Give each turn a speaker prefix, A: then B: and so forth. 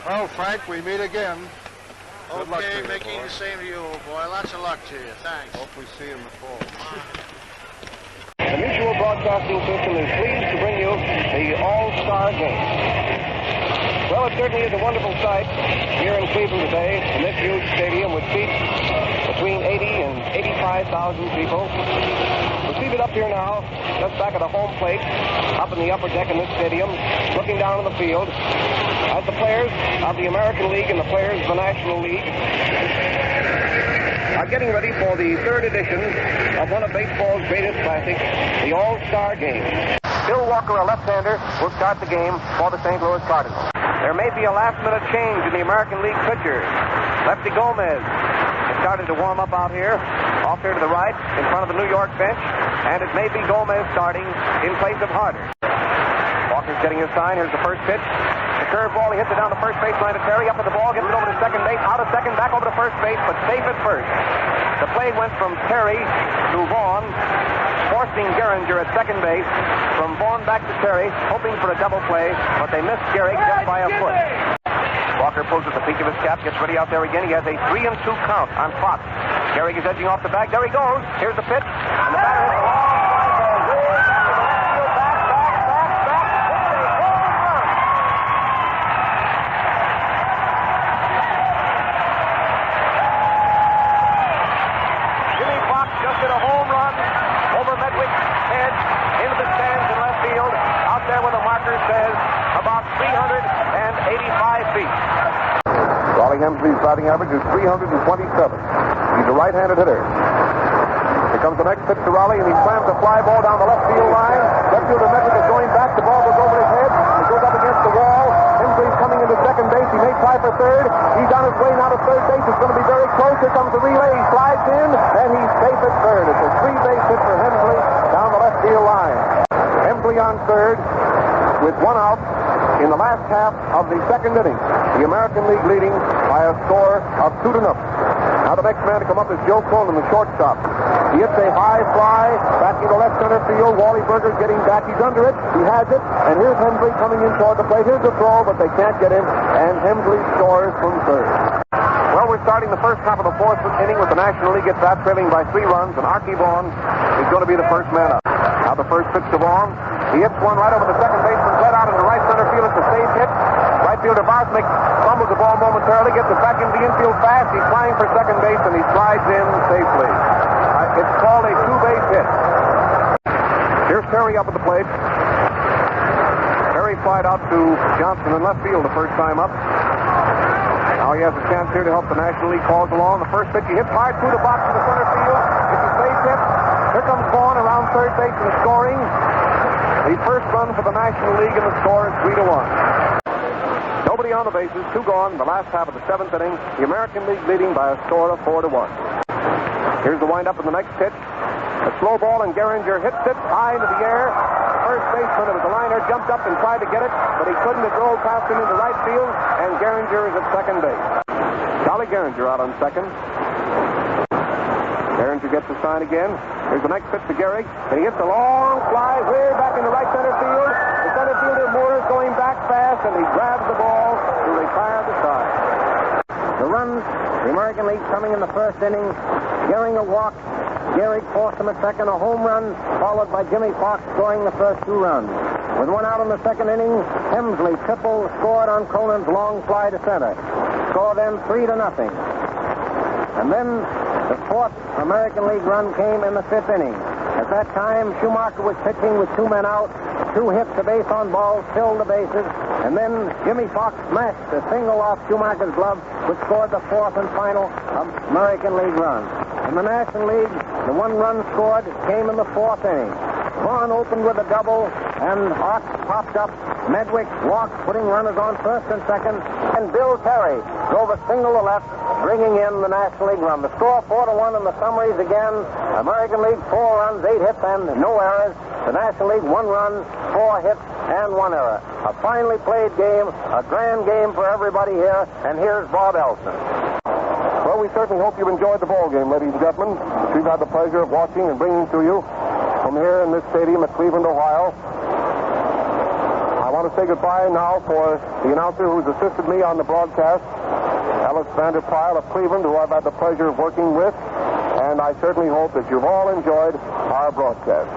A: Well, Frank, we meet again. Good luck to
B: Okay,
A: you,
B: Mickey,
A: boy.
B: the same to you, old boy. Lots of luck to you. Thanks.
A: Hope we see you in the fall.
C: The Mutual Broadcasting System is pleased to bring you the All-Star Game. Well, it certainly is a wonderful sight here in Cleveland today in this huge stadium with seats between 80 and 85,000 people. We're seated up here now, just back at the home plate, up in the upper deck in this stadium, looking down on the field as the players of the American League and the players of the National League are getting ready for the third edition of one of baseball's greatest classics, the All-Star Game. Bill Walker, a left-hander, will start the game for the St. Louis Cardinals. There may be a last-minute change in the American League pitchers. Lefty Gomez has started to warm up out here, off here to the right, in front of the New York bench, and it may be Gomez starting in place of Harder. Walker's getting his sign. Here's the first pitch. The curveball, he hits it down the first baseline to Terry, up at the ball, gets it over to second base, out of second, back over to first base, but safe at first. The play went from Terry to Vaughan, forcing Gehringer at second base, from Vaughan back to Terry, hoping for a double play, but they missed Gehrig just by a foot. Walker pulls at the peak of his cap, gets ready out there again. He has a 3-2 count on Fox. Gehrig is edging off the bag. There he goes. Here's the pitch, and the batter hits a long fly ball. Jimmie Foxx just hit a home run over Medwick's head into the stands in left field, out there where the marker says about 385 feet. Rollie Hemsley's batting average is 327. He's a right-handed hitter. Here comes the next pitch to Rollie, and he slams a fly ball down the left field line. Left fielder Medwick is going back. The ball goes over his head. It goes up against the wall. Hemsley's coming into second base. He may try for third. He's on his way now to third base. It's going to be very close. Here comes the relay. He slides in, and he's safe at third. It's a three-base hit for Hemsley down the left field line. Hemsley on third with one out in the last half of the second inning. The American League leading by a score of 2-0. Now the next man to come up is Joe Coleman, the shortstop. He hits a high fly back into left center field. Wally Berger's getting back. He's under it. He has it. And here's Hemsley coming in toward the plate. Here's the throw, but they can't get him. And Hemsley scores from third. Well, we're starting the first half of the fourth inning with the National League at bat, trailing by 3 runs, and Arky Vaughan is going to be the first man up. Now the first pitch to Vaughan. He hits one right over the second baseman, led out into right center field. It's a safe hit. Right fielder Varsnick fumbles the ball momentarily, gets it back into the infield fast. He's flying for second base, and he slides in safely. It's called a two-base hit. Here's Terry up at the plate. Terry flied out to Johnson in left field the first time up. Now he has a chance here to help the National League calls along. The first pitch, he hits hard through the box to the center field. It's a safe hit. Here comes Vaughan around third base and scoring. The first run for the National League, and the score is 3-1. Nobody on the bases, 2 gone. The last half of the 7th inning. The American League leading by a score of 4-1. Here's the windup in the next pitch. A slow ball, and Gehringer hits it high into the air. The first baseman, it was a liner, jumped up and tried to get it, but he couldn't. It rolled past him into right field, and Gehringer is at second base. Charlie Gehringer out on second. Gehringer gets the sign again. Here's the next pitch to Gehrig, and he hits a long fly way back into right center field. The center fielder Moore is going back fast, and he grabs the ball to retire the side.
D: The runs, the American League coming in the first inning. Gehringer walked. Gehrig forced him at second, a home run, followed by Jimmie Foxx scoring the first 2 runs. With 1 out in the second inning, Hemsley triple scored on Conan's long fly to center. Score then 3-0. And then the 4th American League run came in the 5th inning. At that time, Schumacher was pitching with 2 men out. 2 hits, a base on balls, filled the bases. And then Jimmie Foxx smashed a single off Schumacher's glove, which scored the 4th and final American League run. In the National League, the 1 run scored came in the 4th inning. Vaughan opened with a double, and Ox popped up. Medwick walked, putting runners on first and second. And Bill Terry drove a single to left, bringing in the National League run. The score 4-1 in the summaries again. American League 4 runs, 8 hits, and no errors. The National League 1 run, 4 hits, and 1 error. A finely played game, a grand game for everybody here. And here's Bob Elson.
C: Well, we certainly hope you've enjoyed the ball game, ladies and gentlemen. We've had the pleasure of watching and bringing to you from here in this stadium at Cleveland, Ohio. I want to
E: say goodbye now for the announcer who's assisted me on the broadcast, Ellis Vander of Cleveland, who I've had the pleasure of working with. And I certainly hope that you've all enjoyed our broadcast.